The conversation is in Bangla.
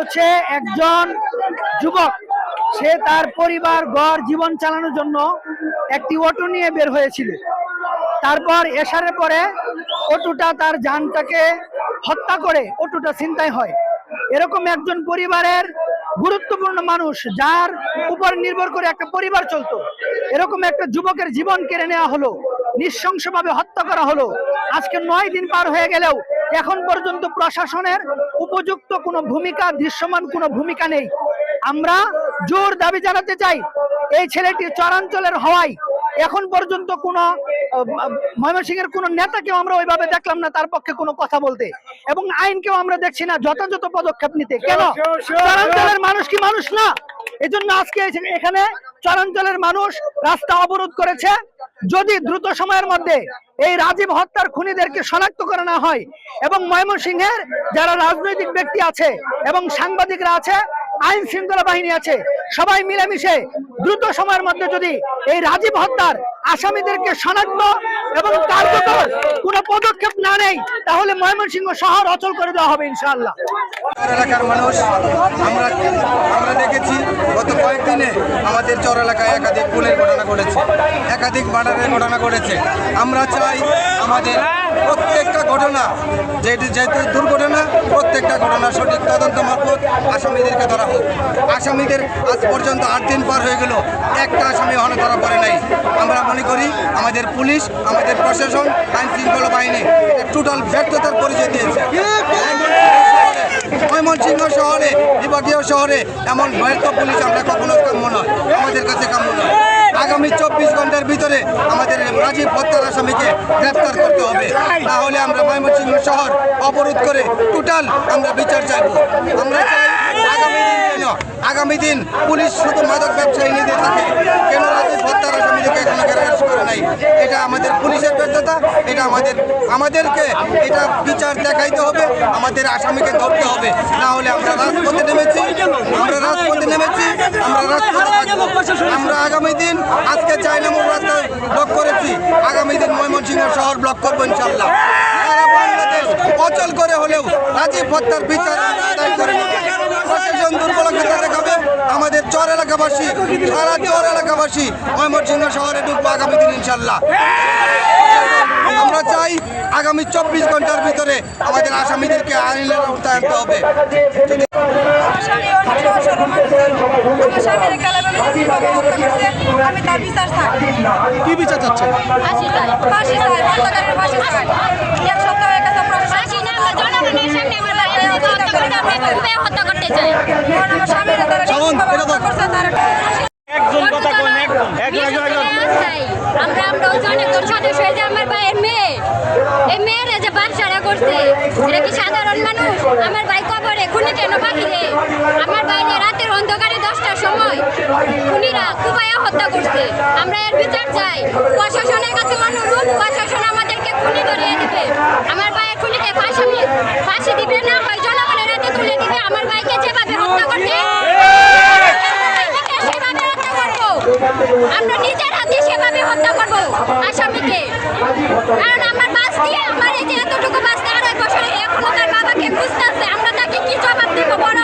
হচ্ছে একজন যুবক, সে তার পরিবার ঘর জীবন চালানোর জন্য একটি অটো নিয়ে বের হয়েছিল। তারপর এশারের পরে অটোটা তার জানটাকে হত্যা করে অটোটা ছিনতাই হয়। এরকম একজন পরিবারের গুরুত্বপূর্ণ মানুষ, যার উপর নির্ভর করে একটা পরিবার চলতো, এরকম একটা যুবকের জীবন কেড়ে নেওয়া হলো, নৃশংসভাবে হত্যা করা হলো। আজকে 9 দিন পার হয়ে গেলেও এখন পর্যন্ত প্রশাসনের উপযুক্ত কোনো ভূমিকা, দৃশ্যমান কোনো ভূমিকা নেই। আমরা জোর দাবি জানাতে চাই, এই ছেলেটি চরাঞ্চলের হওয়ায় এখন পর্যন্ত কোনো ময়মনসিংহের কোনো নেতাকেও আমরা ওইভাবে দেখলাম না তার পক্ষে কোনো কথা বলতে, এবং আইনকেও আমরা দেখছি না যথাযথ পদক্ষেপ নিতে। কেন? চরাঞ্চলের মানুষ কি মানুষ না? এজন্য আজকে এখানে চরাঞ্চলের মানুষ রাস্তা অবরোধ করেছে। যদি দ্রুত সময়ের মধ্যে এই রাজীব হত্যার খুনিদেরকে শনাক্ত করা না হয় এবং ময়মনসিংহের যারা রাজনৈতিক ব্যক্তি আছে এবং সাংবাদিকরা আছে, আইন শৃঙ্খলা বাহিনী আছে, সবাই মিলেমিশে দ্রুত সময়ের মধ্যে যদি এই রাজীব হত্যার আসামিদেরকে শনাক্ত এবং কার্যকর কোনো পদক্ষেপ না নেই, তাহলে ময়মনসিংহ শহর অচল করে দেওয়া হবে ইনশাআল্লাহ। এলাকার মানুষ আমরা দেখেছি গত কয়েকদিনে আমাদের চর এলাকায় একাধিক খুনের ঘটনা ঘটেছে, একাধিক মার্ডারের ঘটনা ঘটেছে। আমরা চাই আমাদের প্রত্যেকটা ঘটনা, যেহেতু দুর্ঘটনা, প্রত্যেকটা ঘটনা সঠিক তদন্ত মারফত আসামিদেরকে ধরা হোক। আসামিদের আজ পর্যন্ত 8 দিন পার হয়ে গেল, একটা আসামি এখনো ধরা পড়ে নাই। আমরা মনে করি আমাদের পুলিশ, আমাদের প্রশাসন, আইন শৃঙ্খলা বাহিনী টোটাল ব্যর্থতার পরিচয় দিয়েছে। ময়মনসিংহ শহরে, বিভাগীয় শহরে এমন ব্যর্থ পুলিশ আমরা কখনো কাম্য নয়, আমাদের কাছে কাম্য নয়। আগামী 24 ঘন্টার ভিতরে আমাদের রাজীব হত্যার আসামিকে গ্রেফতার করতে হবে, তাহলে আমরা ময়মনসিংহ শহর অবরোধ করে টোটাল আমরা বিচার চাইব। আমরা চাই আগামী দিন পুলিশ শুধু মাদক ব্যবসায়ী নিতে থাকে, কেন রাজীব হত্যার আসামিদেরকে এখনো গ্রেফতার করে নাই? এটা আমাদের পুলিশের ব্যর্থতা, এটা আমাদেরকে এটা বিচার দেখাইতে হবে, আমাদের আসামিকে ধরতে হবে। না হলে আমরা রাজপথে নেমেছি, আমরা আগামী দিন আজকে চাইনামুর রাস্তা ব্লক করেছি, আগামী দিন ময়মনসিংহ শহর ব্লক করবো ইনশাল্লাহ। সারা বাংলাদেশ অচল করে হলেও রাজীব হত্যার বিচার আদায় করে প্রশাসন দুর্বলতা দেখাবে। আমাদের চর এলাকাবাসী, সারা চর এলাকাবাসী ময়মনসিংহ শহরে ঢুকবো আগামী দিন ইনশাল্লাহ। আমরা চাই আগামী 24 ঘন্টার ভিতরে আমাদের আসামিদেরকে আইনের আওতায় আনতে হবে। কি বিচার চাচ্ছেন? সাধারণ মানুষ আমার ভাই কবরে, খুনি কেন বাহিরে? আমার বাইরে রাতের অন্ধকারে 10টার সময় খুনিরা কুপায়া হত্যা করছে। আমরা এর বিচার চাই। প্রশাসনের কাছে অনুরোধ, প্রশাসন আমাদেরকে খুনি ধরিয়ে দিবে, আমার ভাইয়ের খুনিকে ফাঁসি দিবে, না হয় জনগণের হাতে তুলে দিবে। আমার ভাইকে যেভাবে হত্যা করছে সেভাবে হত্যা করবো, আমরা নিজের হাতে সেভাবে হত্যা করবো আসামিকে। কারণ আমার বাস দিয়ে আমার এই যে এতটুকু বাঁচতে 2.5 বছরে এখনো তার বাবাকে খুঁজতে আছে, আমরা তাকে কি জবাব দিব? বড়